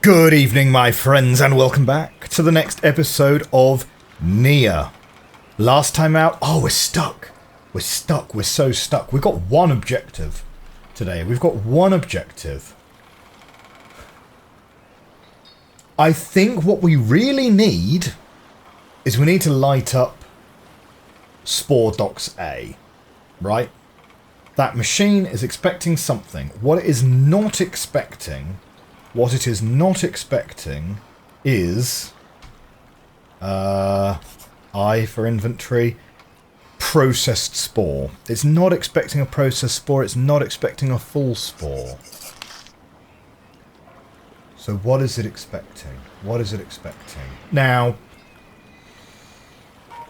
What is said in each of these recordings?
Good evening, my friends, and welcome back to the next episode of Neyyah. Last time out... Oh, we're stuck. We're stuck. We're so stuck. We've got one objective today. We've got one objective. I think what we really need is we need to light up Spore Docks A. Right? That machine is expecting something. What it is not expecting... What it is not expecting is, I for inventory, processed spore. It's not expecting a processed spore, it's not expecting a full spore. So what is it expecting? What is it expecting? Now,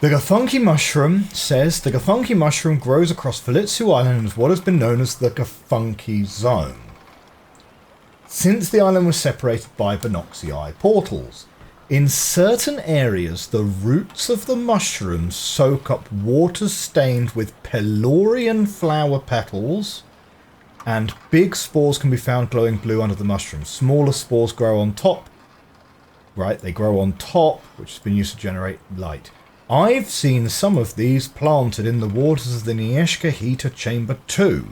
the Gathunki mushroom says the Gathunki mushroom grows across Falitsu Island as what has been known as the Gathunki zone. Since the island was separated by Binoxii portals, in certain areas the roots of the mushrooms soak up water stained with Pelorian flower petals, and big spores can be found glowing blue under the mushrooms. Smaller spores grow on top, right? They grow on top, which has been used to generate light. I've seen some of these planted in the waters of the Neyyah heater chamber too.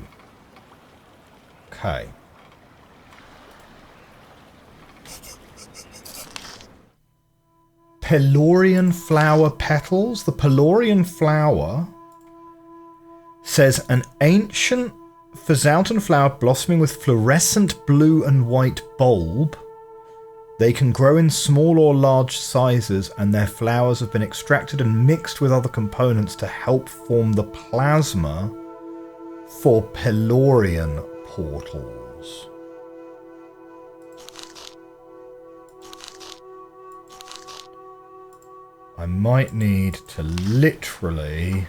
Okay. Pelorian flower petals. The Pelorian flower says an ancient Fazalton flower blossoming with fluorescent blue and white bulb. They can grow in small or large sizes, and their flowers have been extracted and mixed with other components to help form the plasma for Pelorian portals. I might need to literally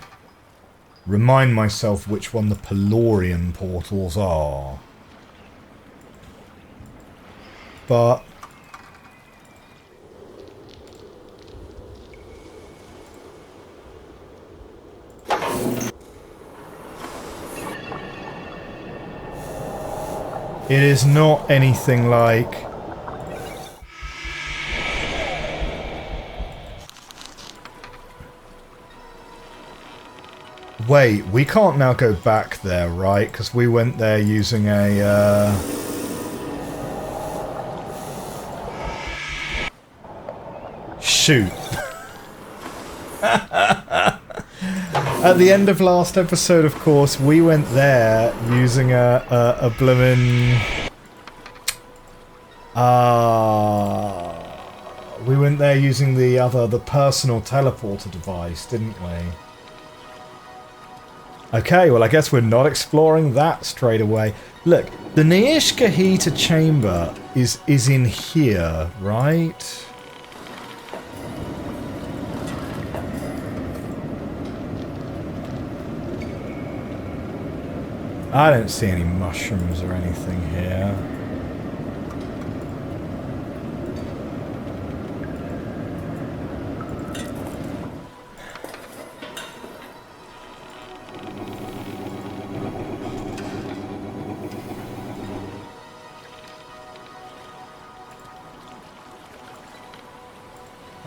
remind myself which one the Pelorian portals are. But it is not anything like... Wait, we can't now go back there, right? Because we went there using a... Shoot. At the end of last episode, of course, we went there using a bloomin'... we went there using the personal teleporter device, didn't we? Okay, well I guess we're not exploring that straight away. Look, the Neyyah heater chamber is in here, right? I don't see any mushrooms or anything here.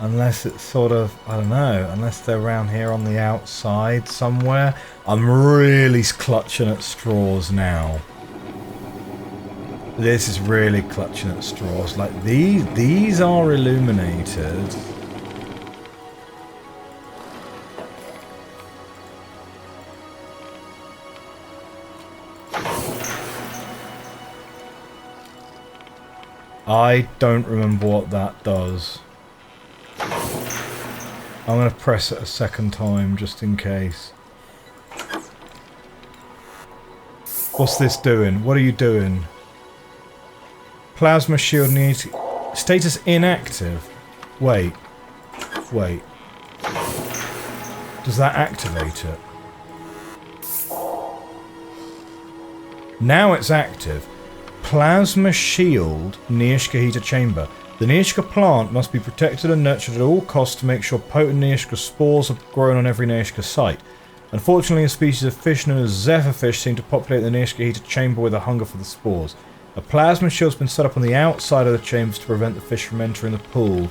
Unless it's sort of, I don't know, unless they're around here on the outside somewhere. I'm really clutching at straws now. This is really clutching at straws. Like, these are illuminated. I don't remember what that does. I'm going to press it a second time, just in case. What's this doing? What are you doing? Plasma shield needs... Status inactive. Wait. Wait. Does that activate it? Now it's active. Plasma shield Neyyah heater chamber. The Neyyah plant must be protected and nurtured at all costs to make sure potent Neyyah spores are grown on every Neyyah site. Unfortunately, a species of fish known as zephyrfish seem to populate the Neyyah heater chamber with a hunger for the spores. A plasma shield's been set up on the outside of the chambers to prevent the fish from entering the pool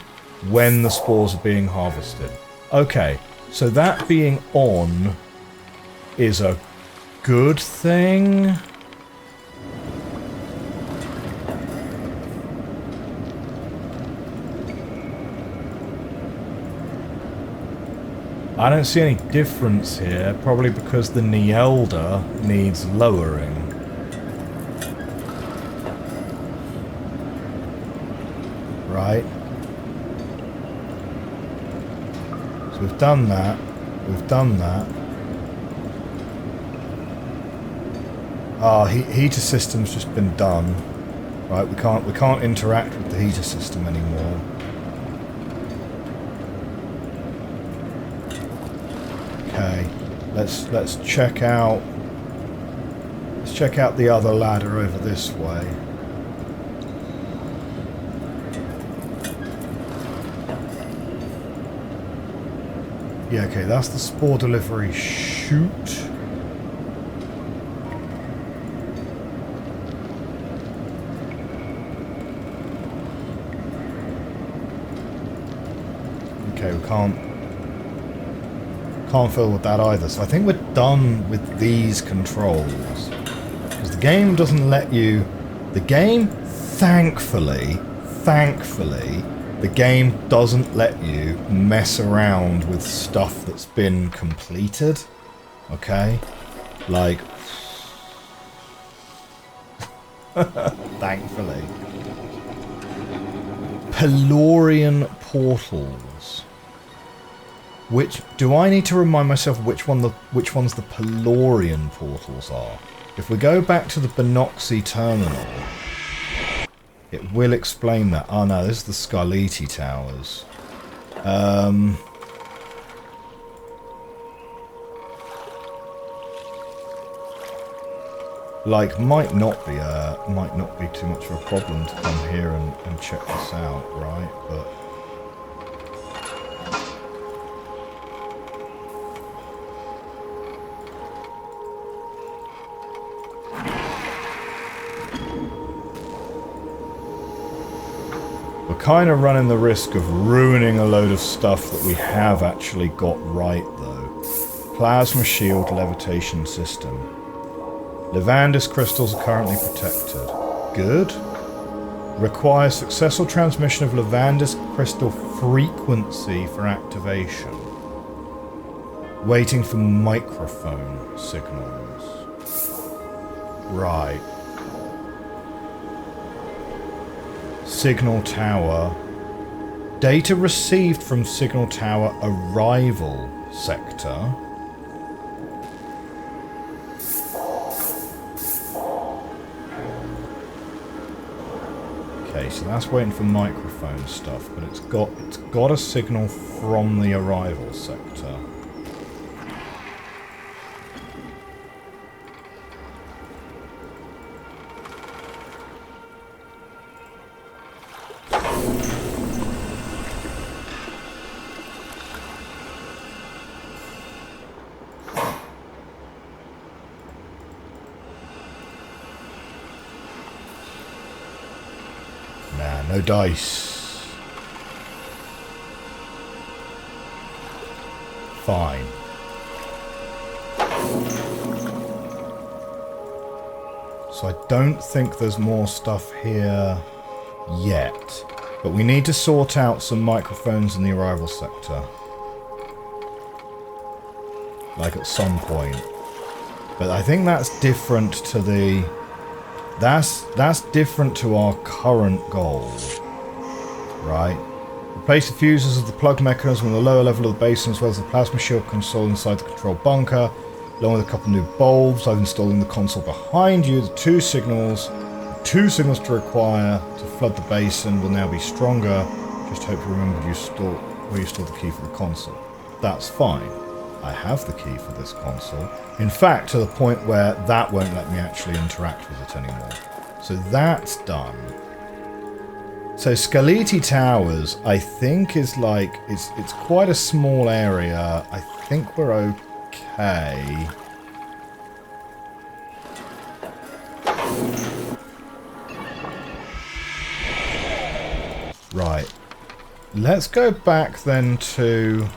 when the spores are being harvested. Okay, so that being on is a good thing. I don't see any difference here, probably because the Neyyah needs lowering. Right. So we've done that. We've done that. Ah, heater system's just been done. Right, we can't interact with the heater system anymore. Okay, let's check out the other ladder over this way. Yeah, okay, that's the spore delivery chute. Okay, we can't fiddle with that either. So I think we're done with these controls. Because the game doesn't let you... The game, thankfully, the game doesn't let you mess around with stuff that's been completed. Okay? Like... thankfully. Pelorian portals. Which do I need to remind myself which ones the Pelorian portals are? If we go back to the Binoxi terminal, it will explain that. Oh no, this is the Scarliti towers. Like might not be too much of a problem to come here and check this out, right? But kind of running the risk of ruining a load of stuff that we have actually got right, though. Plasma shield levitation system. Levandis crystals are currently protected. Good. Requires successful transmission of Levandis crystal frequency for activation. Waiting for microphone signals. Right. Signal tower. Data received from signal tower arrival sector. Okay, so that's waiting for microphone stuff, but it's got a signal from the arrival sector. No dice. Fine. So I don't think there's more stuff here yet. But we need to sort out some microphones in the arrival sector. Like at some point. But I think that's different to the... That's different to our current goal, right? Replace the fuses of the plug mechanism on the lower level of the basin, as well as the plasma shield console inside the control bunker, along with a couple new bulbs. I've installed in the console behind you. The two signals to require to flood the basin will now be stronger. Just hope you remembered where you stored the key for the console. That's fine. I have the key for this console. In fact, to the point where that won't let me actually interact with it anymore. So that's done. So Scarliti Towers, I think, is like... It's quite a small area. I think we're okay. Right. Let's go back then to...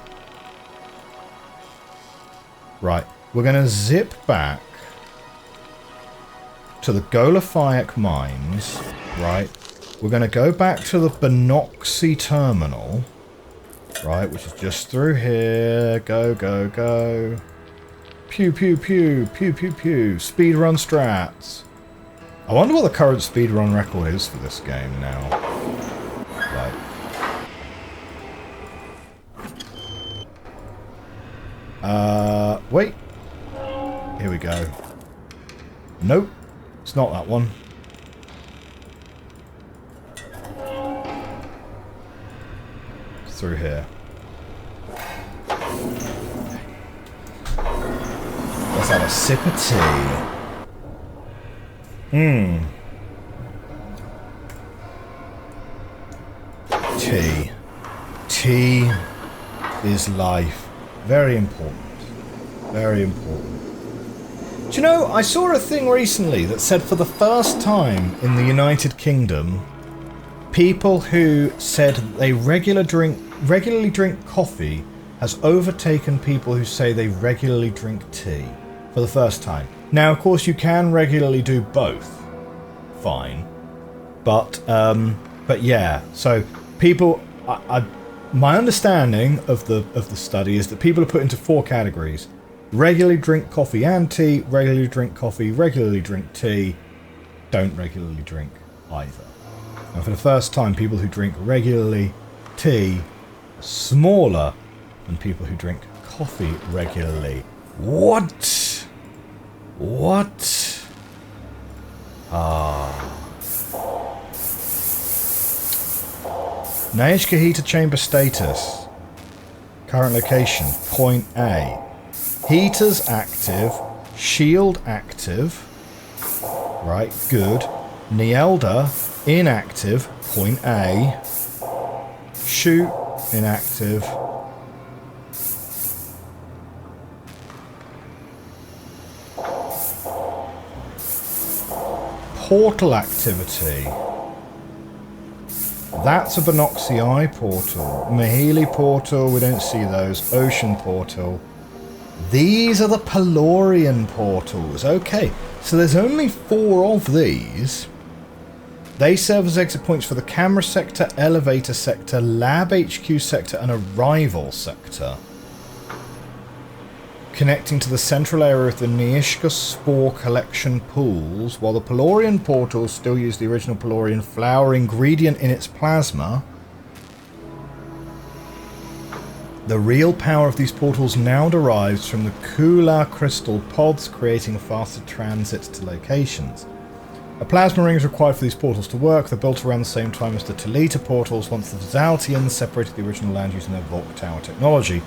Right. We're going to zip back to the Golophiac mines. Right. We're going to go back to the Benoxy terminal. Right, which is just through here. Go, go, go. Pew, pew, pew. Pew, pew, pew. Speedrun strats. I wonder what the current speedrun record is for this game now. Right. Wait. Here we go. Nope. It's not that one. It's through here. Let's have a sip of tea. Tea. Tea is life. Very important. Very important. Do you know, I saw a thing recently that said for the first time in the United Kingdom, people who said they regularly drink coffee has overtaken people who say they regularly drink tea for the first time. Now, of course, you can regularly do both. Fine. But yeah. So people, my understanding of the study is that people are put into 4 categories: regularly drink coffee and tea, regularly drink coffee, regularly drink tea, don't regularly drink either. And for the first time, people who drink regularly tea are smaller than people who drink coffee regularly. What? What? Neyyah heater chamber status. Current location, point A. Heaters active. Shield active. Right, good. Neyyah inactive, point A. Shoot inactive. Portal activity. That's a Benoxy Eye portal. Mahili portal, we don't see those. Ocean portal. These are the Pelorian portals. Okay, so there's only 4 of these. They serve as exit points for the camera sector, elevator sector, lab HQ sector, and arrival sector, connecting to the central area of the Neyyah spore collection pools, while the Pelorian portals still use the original Pelorian flower ingredient in its plasma. The real power of these portals now derives from the Kula crystal pods, creating faster transit to locations. A plasma ring is required for these portals to work. They're built around the same time as the Talita portals, once the Zaltians separated the original land using their Volk Tower technology.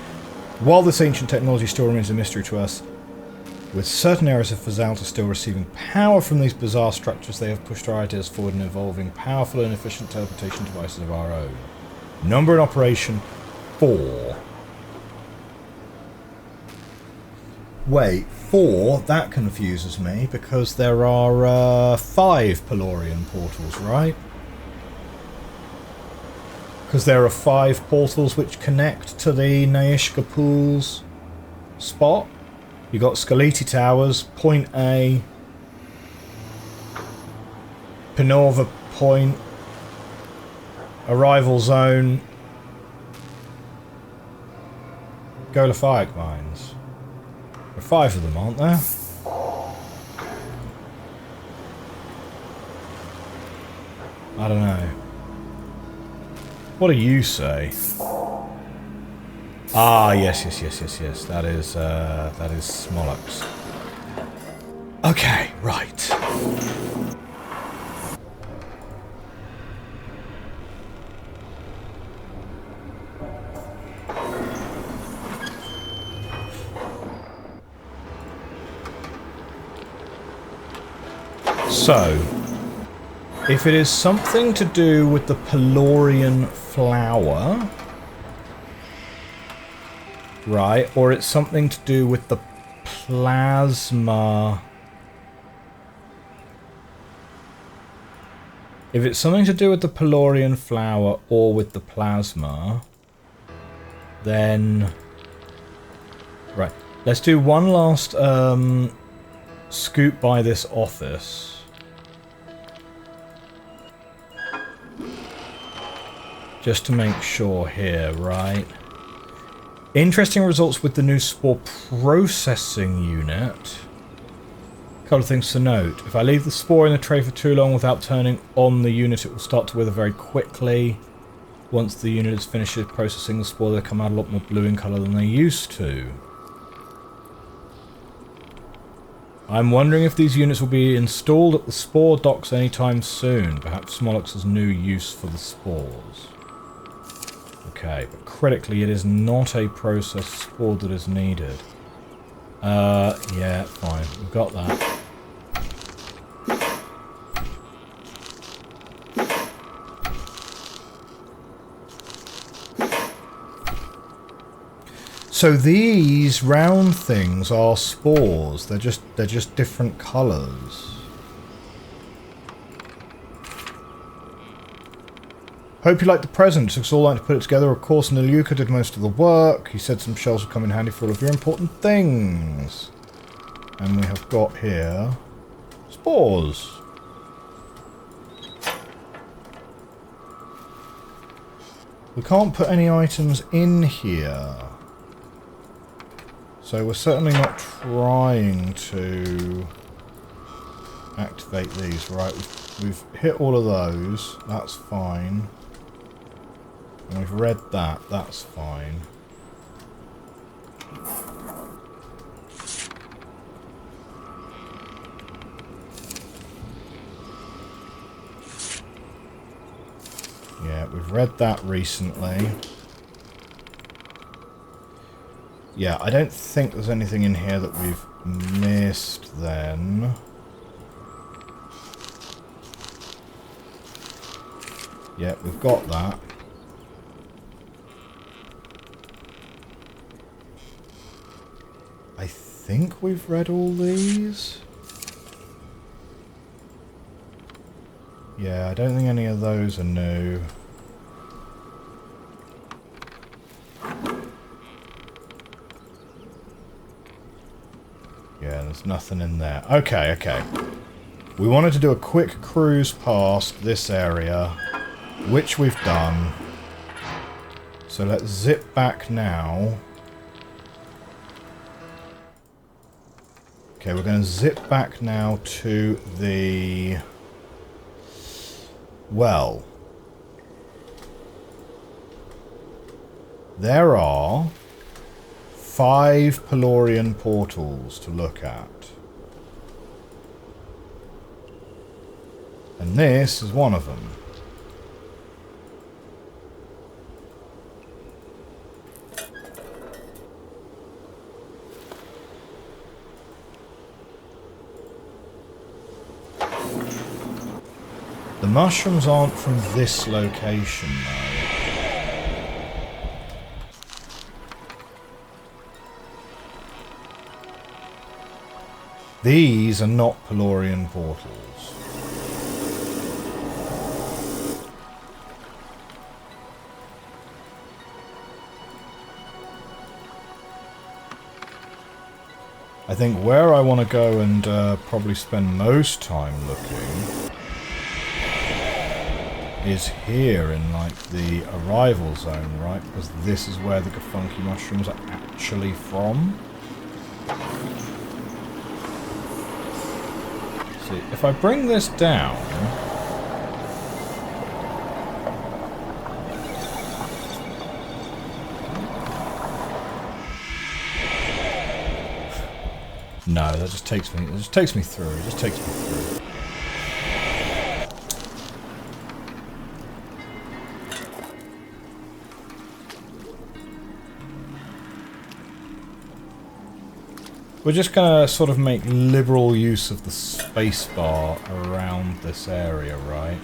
While this ancient technology still remains a mystery to us, with certain areas of Fazalta still receiving power from these bizarre structures, they have pushed our ideas forward in evolving powerful and efficient teleportation devices of our own. Number in operation, 4. Wait, 4? That confuses me, because there are 5 Pelorian portals, right? Because there are 5 portals which connect to the Neyyah pools spot. You got Skeleti Towers, point A, Pinova Point, Arrival Zone, Golophiac Mines. There are 5 of them, aren't there? I don't know. What do you say? Ah, yes. That is Smolux. Okay, right. So, if it is something to do with the Pelorian flower, right, or it's something to do with the plasma If it's something to do with the Pelorian flower or with the plasma, then... Right, let's do one last scoop by this office. Just to make sure here, right? Interesting results with the new spore processing unit. A couple of things to note. If I leave the spore in the tray for too long without turning on the unit, it will start to wither very quickly. Once the unit is finished processing the spore, they come out a lot more blue in colour than they used to. I'm wondering if these units will be installed at the spore docks anytime soon. Perhaps Smolix's new use for the spores. Okay, but critically it is not a processed spore that is needed. Yeah, fine. We've got that. So these round things are spores. They're just different colours. Hope you liked the present. Took us all night to put it together. Of course, Neyyah did most of the work. He said some shells would come in handy for all of your important things. And we have got here spores. We can't put any items in here. So we're certainly not trying to activate these. Right, we've hit all of those. That's fine. And we've read that. That's fine. Yeah, we've read that recently. Yeah, I don't think there's anything in here that we've missed then. Yeah, we've got that. I think we've read all these. Yeah, I don't think any of those are new. Yeah, there's nothing in there. Okay, okay. We wanted to do a quick cruise past this area, which we've done. So let's zip back now. Okay, we're going to zip back now to the... Well, there are 5 Pelorian portals to look at. And this is one of them. The mushrooms aren't from this location, though. These are not Pelorian portals. I think where I want to go and probably spend most time looking is here in, like, the arrival zone, right? Because this is where the funky mushrooms are actually from. See, if I bring this down... No, that just takes me, it just takes me through, it just takes me through. We're just going to sort of make liberal use of the spacebar around this area, right?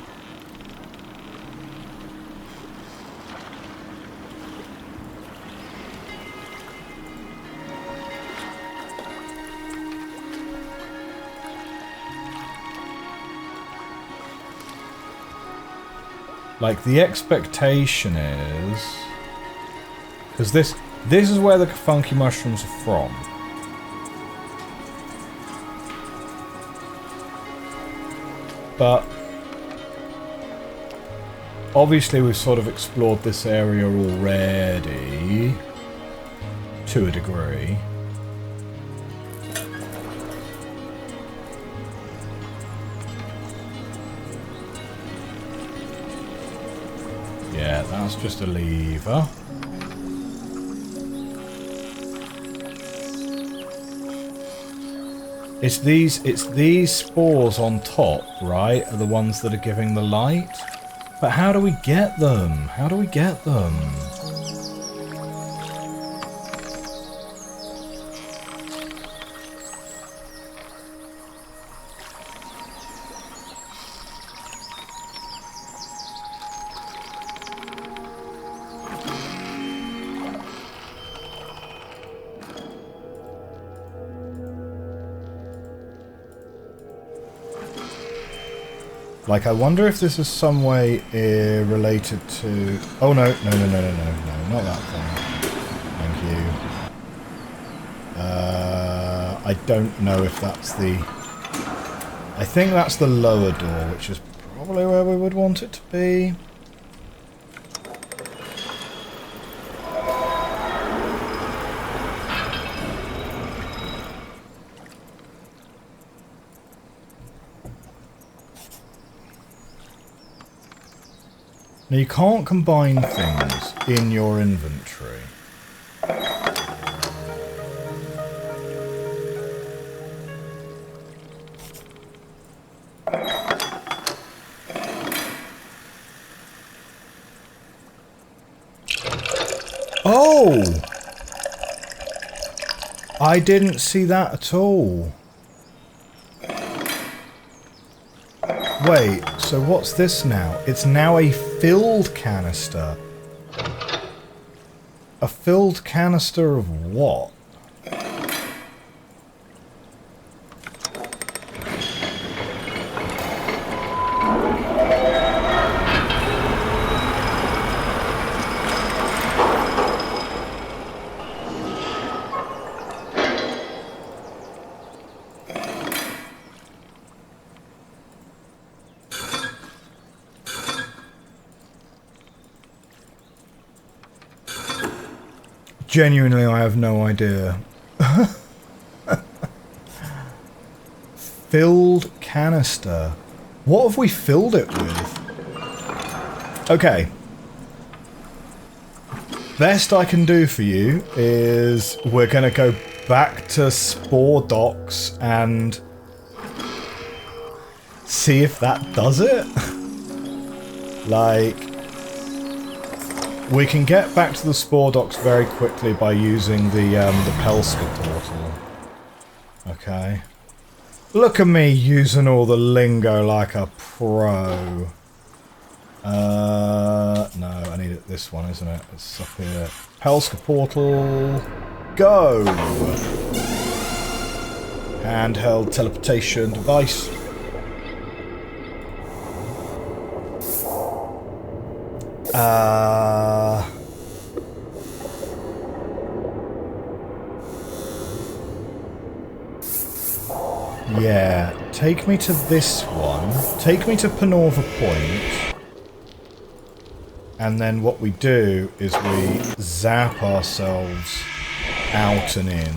Like, the expectation is... Because this is where the funky mushrooms are from. But... obviously we've sort of explored this area already. To a degree. Yeah, that's just a lever. It's these spores on top, right, are the ones that are giving the light? But how do we get them? How do we get them? Like, I wonder if this is some way related to... Oh, no, not that thing. Thank you. I don't know if that's the... I think that's the lower door, which is probably where we would want it to be. Now, you can't combine things in your inventory. Oh! I didn't see that at all. Wait, so what's this now? It's now a filled canister. A filled canister of what? Genuinely, I have no idea. Filled canister. What have we filled it with? Okay. Best I can do for you is we're going to go back to Spore Docks and see if that does it. Like... we can get back to the Spore Docks very quickly by using the Pelska portal. Okay. Look at me using all the lingo like a pro. No, I need it. This one, isn't it? It's up here. Pelska portal. Go! Handheld teleportation device. Yeah, take me to this one. Take me to Panova Point. And then what we do is we zap ourselves out and in.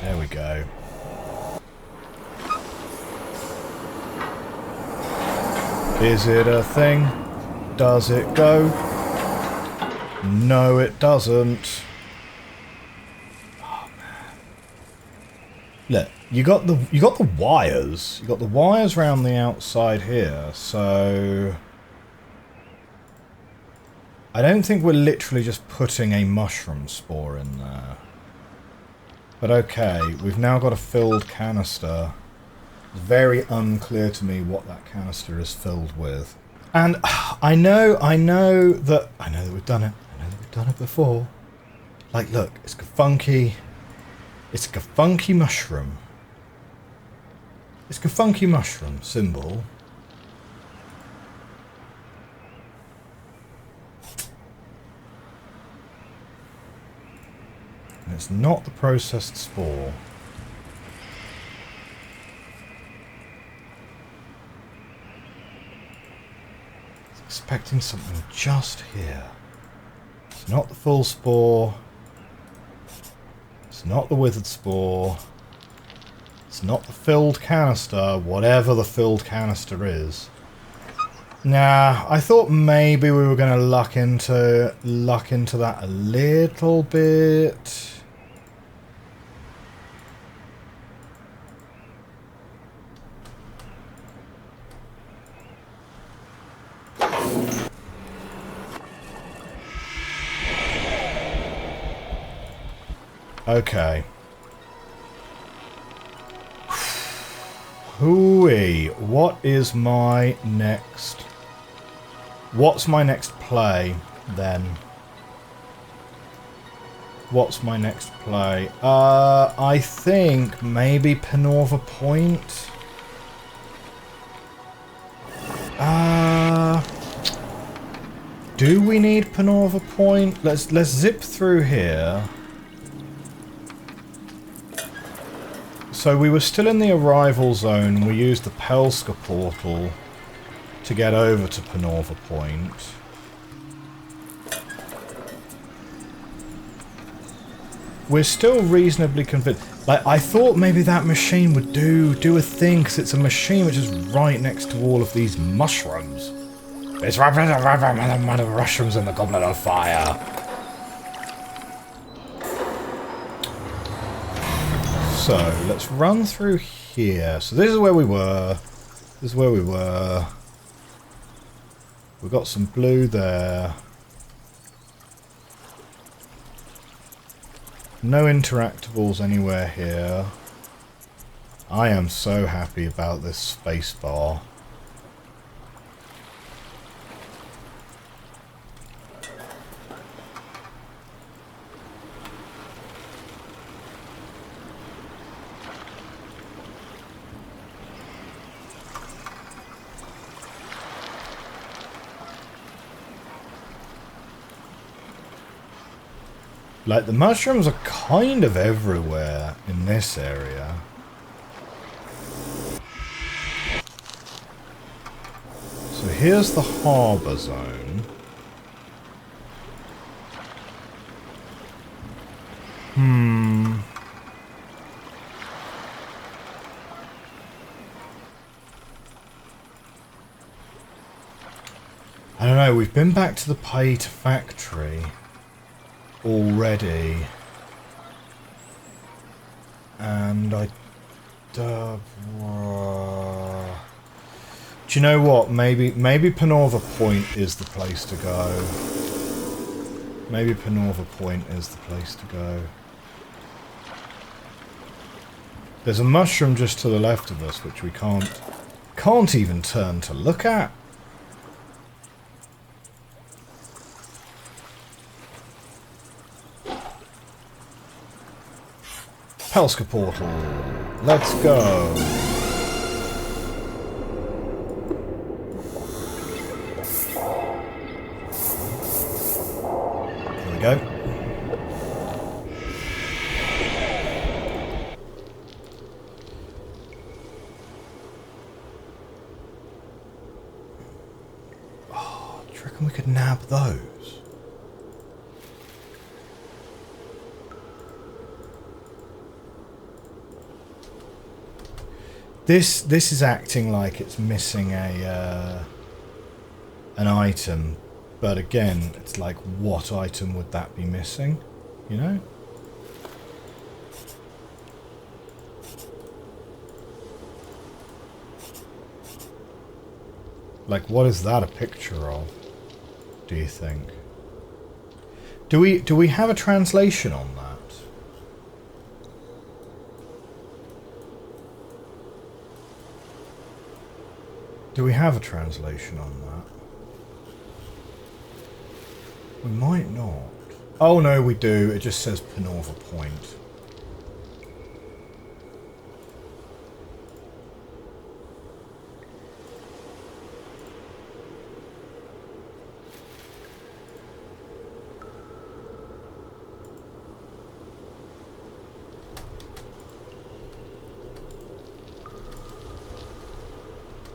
There we go. Is it a thing? Does it go? No, it doesn't. Oh man! Look, you got the wires. You got the wires around the outside here. So I don't think we're literally just putting a mushroom spore in there. But okay, we've now got a filled canister. It's very unclear to me what that canister is filled with. And I know that we've done it. I know that we've done it before. Like, look, it's a funky mushroom. It's a funky mushroom symbol. And it's not the processed spore. I was expecting something just here. It's not the full spore. It's not the withered spore. It's not the filled canister, whatever the filled canister is. Nah, I thought maybe we were going to luck into that a little bit. Okay. Hooey, what is my next... What's my next play, then? What's my next play? I think maybe Panova Point. Do we need Panova Point? Let's zip through here. So we were still in the arrival zone, and we used the Pelska portal to get over to Panova Point. We're still reasonably convinced. Like, I thought maybe that machine would do a thing, because it's a machine which is right next to all of these mushrooms. It's mushrooms in the Goblet of Fire. So, let's run through here. So this is where we were. This is where we were. We've got some blue there. No interactables anywhere here. I am so happy about this space bar. Like, the mushrooms are kind of everywhere in this area. So here's the harbour zone. I don't know, we've been back to the Paita factory already, and do you know what? Maybe Panova Point is the place to go. Maybe Panova Point is the place to go. There's a mushroom just to the left of us, which we can't even turn to look at. Pelska portal. Let's go. Here we go. Oh, do you reckon we could nab those? This is acting like it's missing an item, but again, it's like, what item would that be missing? You know? Like, what is that a picture of? Do you think? Do we have a translation on that? Do we have a translation on that? We might not. Oh no, we do. It just says Panova Point.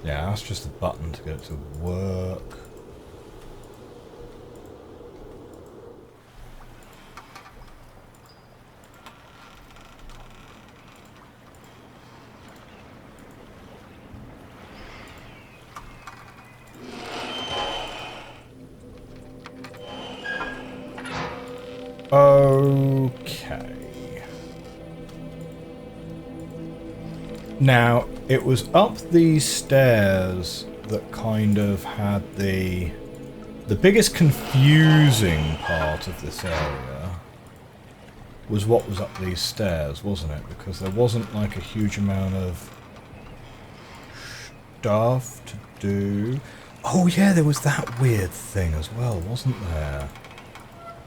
Yeah, that's just a button to get it to work. Okay. Now, it was up these stairs that kind of had the biggest confusing part of this area was what was up these stairs, wasn't it? Because there wasn't like a huge amount of stuff to do. Oh yeah, there was that weird thing as well, wasn't there?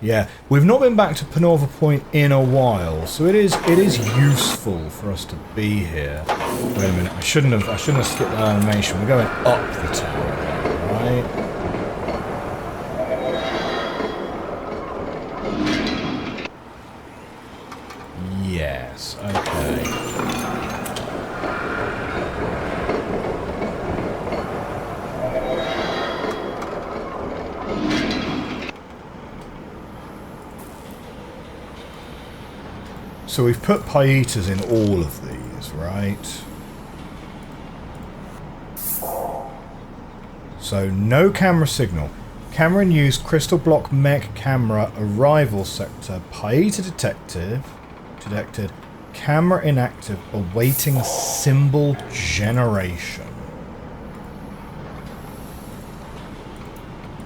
Yeah, we've not been back to Panova Point in a while, so it is useful for us to be here. Wait a minute, I shouldn't have skipped that animation. We're going up the tower now, right? Yes, okay. So we've put pietas in all of these, right? So no camera signal. Camera in use, crystal block mech camera, arrival sector, pieta detected, camera inactive, awaiting symbol generation.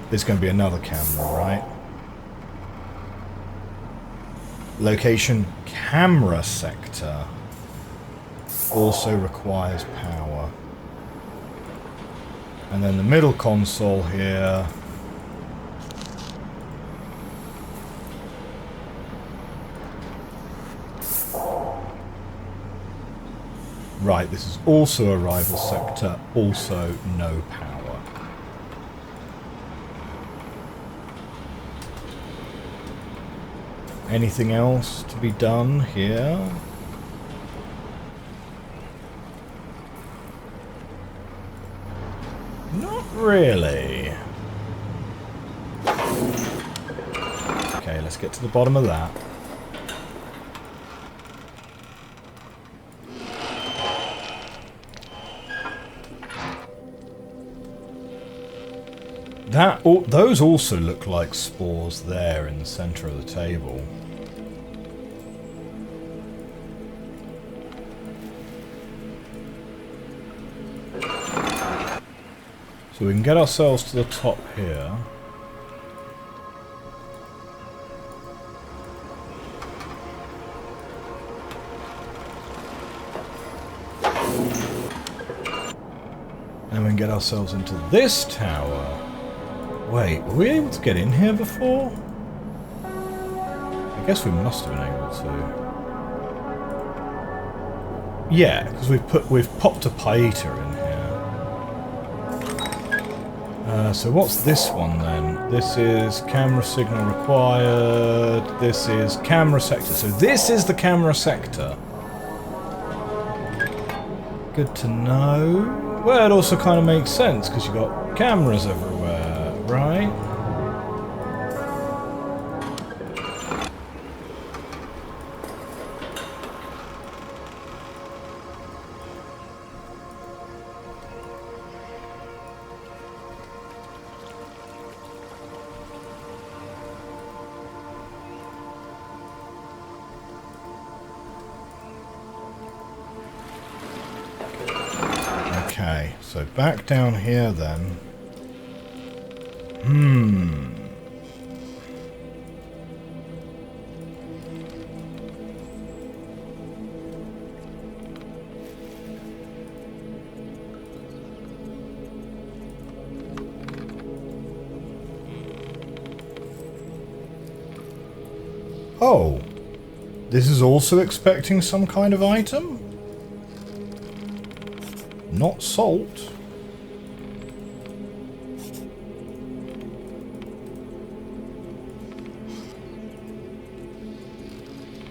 There's going to be another camera, right? Location camera sector also requires power. And then the middle console here. Right, this is also a rival sector, also no power. Anything else to be done here? Not really. Okay, let's get to the bottom of that. Those also look like spores there in the center of the table. So we can get ourselves to the top here. And we can get ourselves into this tower. Wait, were we able to get in here before? I guess we must have been able to. Yeah, because we've popped a pieta in here. So what's this one then? This is camera signal required. This is camera sector. So this is the camera sector. Good to know. Well, it also kind of makes sense because you've got cameras everywhere, right? Okay, so back down here then. Oh, this is also expecting some kind of item? Not salt.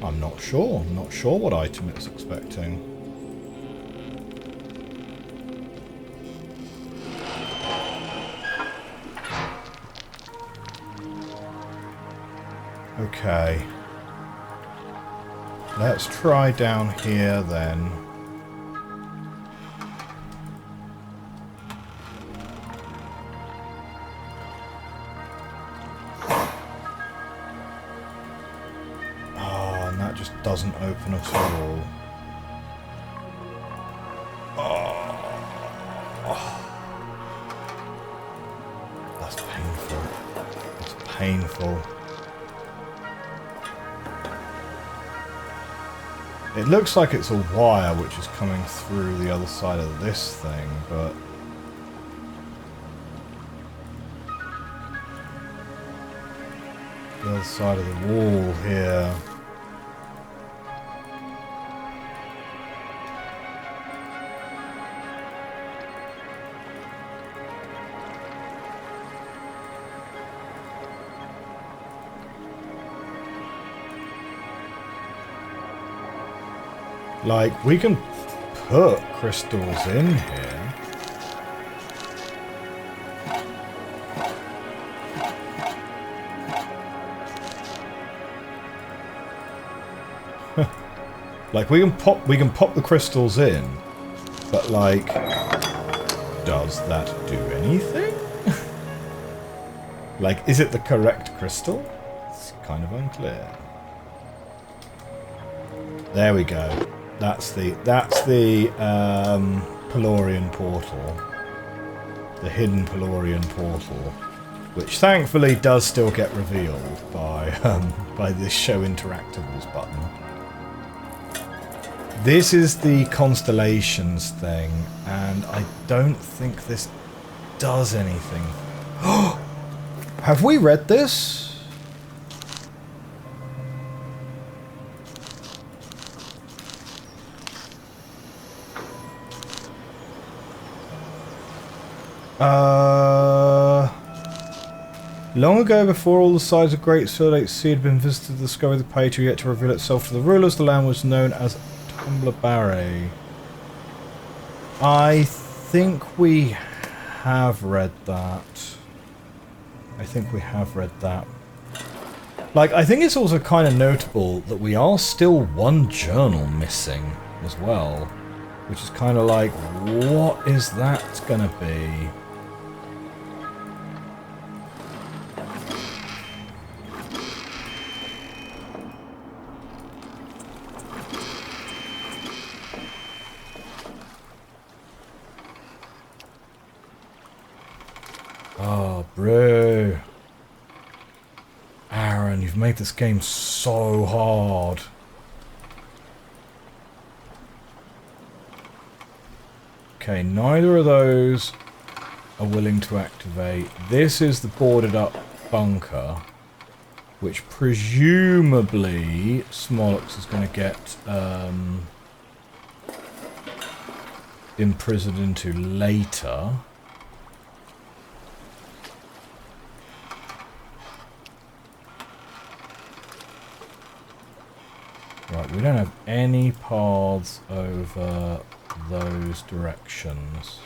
I'm not sure. I'm not sure what item it's expecting. Okay. Let's try down here then. Oh, and that just doesn't open at all. That's painful. It's painful. It looks like it's a wire which is coming through the other side of this thing, but... the other side of the wall here. Like, we can put crystals in here. Like, we can pop the crystals in, but like, does that do anything? Like, is it the correct crystal? It's kind of unclear. There we go. That's the Pelorian portal, the hidden Pelorian portal, which thankfully does still get revealed by this show interactables button. This is the constellations thing, and I don't think this does anything. Have we read this? Long ago, before all the sides of Great Silk Sea had been visited, the discovery of the page yet to reveal itself to the rulers, the land was known as Tumblebarre. I think we have read that. I think we have read that. Like, I think it's also kind of notable that we are still one journal missing as well. Which is kind of like, what is that gonna be? Oh, bro. Aaron, you've made this game so hard. Okay, neither of those are willing to activate. This is the boarded up bunker, which presumably Smolix is going to get imprisoned into later. Right, we don't have any paths over those directions.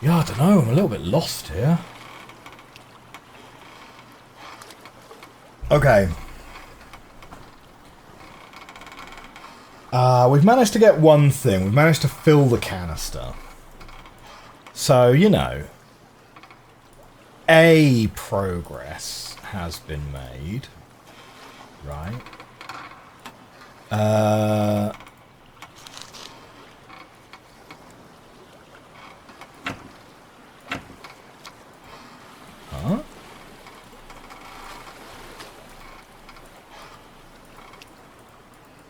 Yeah, I don't know, I'm a little bit lost here. Okay. We've managed to get one thing. We've managed to fill the canister. So, you know, a progress has been made. Right. Huh?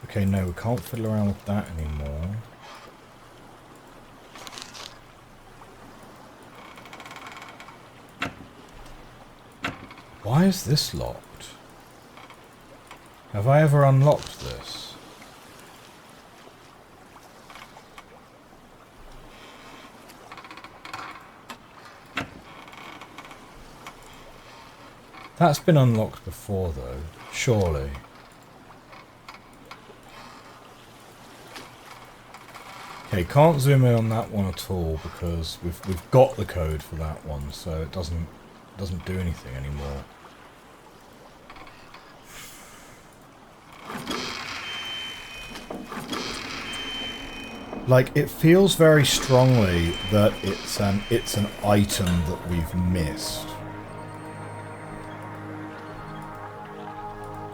Okay, no, we can't fiddle around with that anymore. Why is this locked? Have I ever unlocked this? That's been unlocked before, though. Surely. Okay, can't zoom in on that one at all because we've got the code for that one, so it doesn't do anything anymore. Like, it feels very strongly that it's an item that we've missed.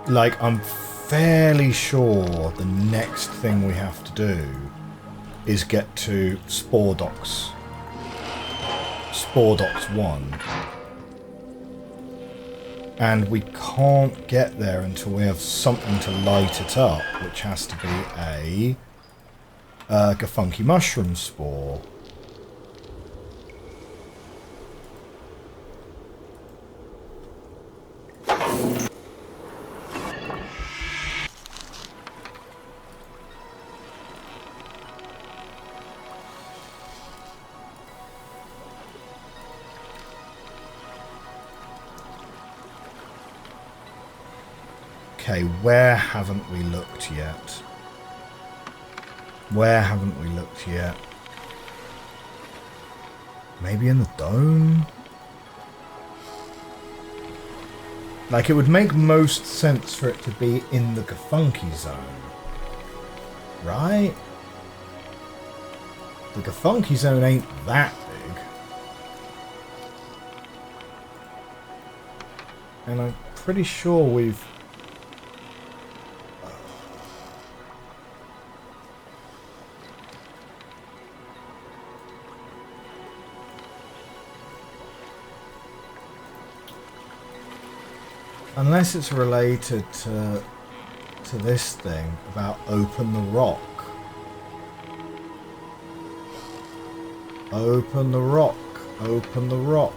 Like, I'm fairly sure the next thing we have to do is get to Spore Docks 1. And we can't get there until we have something to light it up, which has to be a funky mushroom spore. Okay, where haven't we looked yet? Where haven't we looked yet? Maybe in the dome? Like, it would make most sense for it to be in the Gafunky zone. Right? The Gafunky zone ain't that big. And I'm pretty sure we've... Unless it's related to this thing about open the rock. Open the rock. Open the rock.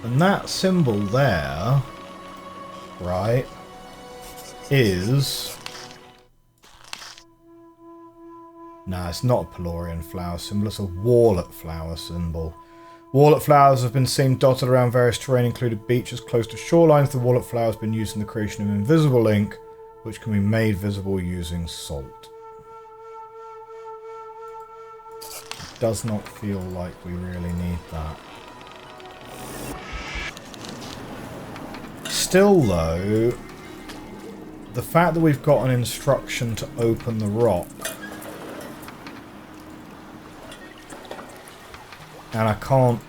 And that symbol there, right, is... Nah, it's not a Pelorian flower symbol, it's a wallet flower symbol. Wallet flowers have been seen dotted around various terrain, including beaches close to shorelines. The wallet flower has been used in the creation of invisible ink, which can be made visible using salt. It does not feel like we really need that. Still, though, the fact that we've got an instruction to open the rock, and I can't...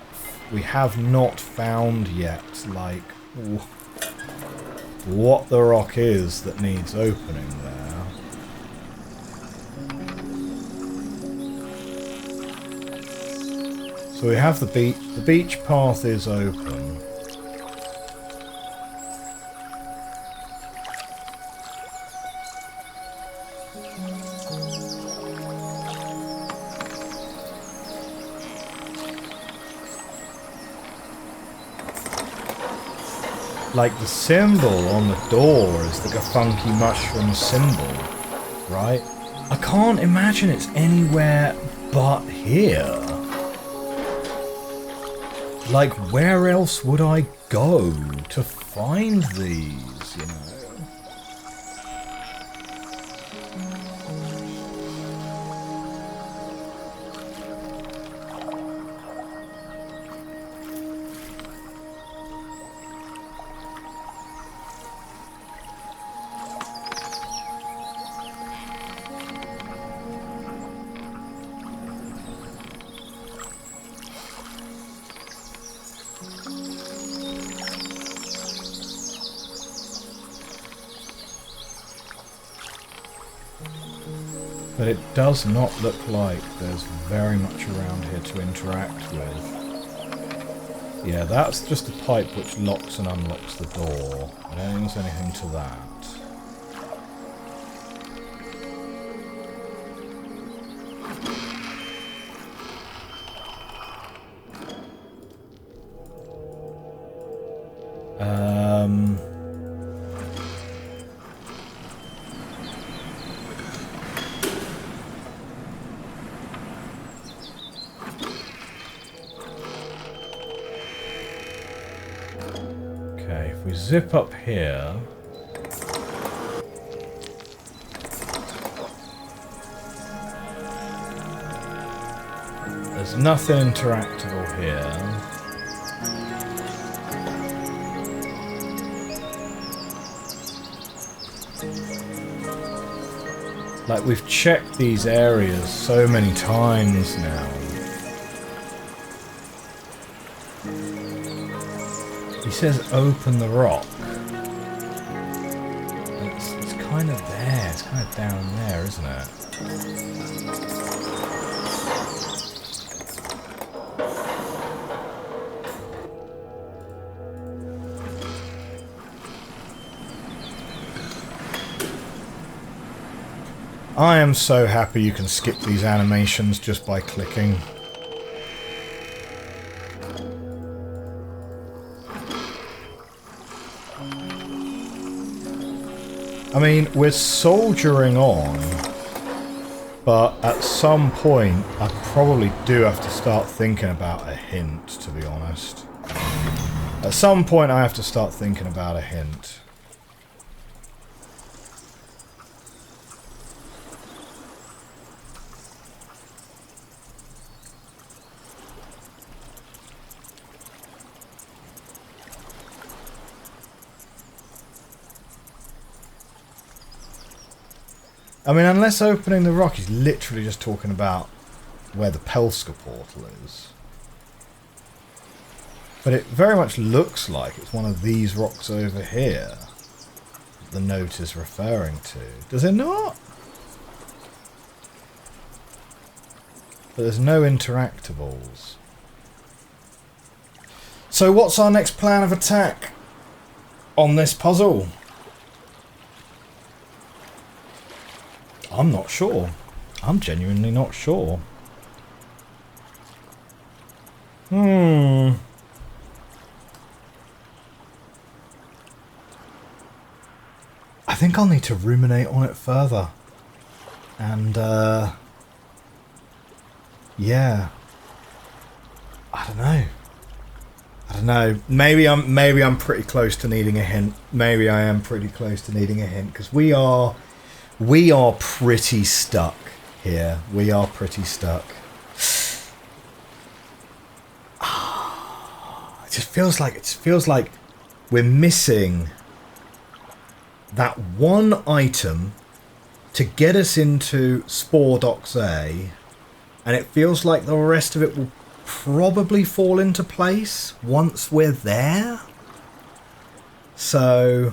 We have not found yet, like, what the rock is that needs opening there. So we have the beach. The beach path is open. Like, the symbol on the door is the Gafunky mushroom symbol, right? I can't imagine it's anywhere but here. Like, where else would I go to find these, you know? But it does not look like there's very much around here to interact with. Yeah, that's just a pipe which locks and unlocks the door. I don't think there's anything to that. we zip up here. There's nothing interactable here. Like, we've checked these areas so many times now. He says open the rock. It's kind of there. It's kind of down there, isn't it? I am so happy you can skip these animations just by clicking. I mean, we're soldiering on, but at some point I probably do have to start thinking about a hint, to be honest. At some point I have to start thinking about a hint. I mean, unless opening the rock is literally just talking about where the Pelska portal is. But it very much looks like it's one of these rocks over here that the note is referring to. Does it not? But there's no interactables. So what's our next plan of attack on this puzzle? I'm not sure. I'm genuinely not sure. I think I'll need to ruminate on it further. And, yeah. I don't know. Maybe I'm pretty close to needing a hint. Maybe I am pretty close to needing a hint, because we are pretty stuck here. We are pretty stuck. It feels like we're missing that one item to get us into Spore Docks A, and it feels like the rest of it will probably fall into place once we're there. So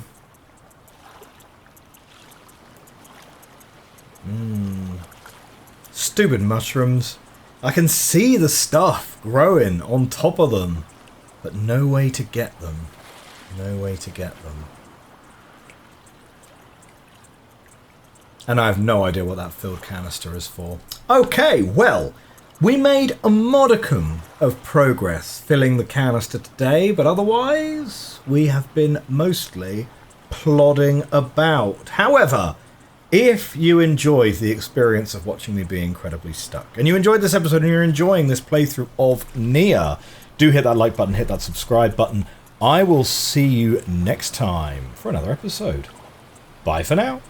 stupid mushrooms. I can see the stuff growing on top of them, but no way to get them. No way to get them. And I have no idea what that filled canister is for. Okay, well, we made a modicum of progress filling the canister today, but otherwise we have been mostly plodding about. However, if you enjoyed the experience of watching me be incredibly stuck, and you enjoyed this episode and you're enjoying this playthrough of Neyyah, do hit that like button, hit that subscribe button. I will see you next time for another episode. Bye for now.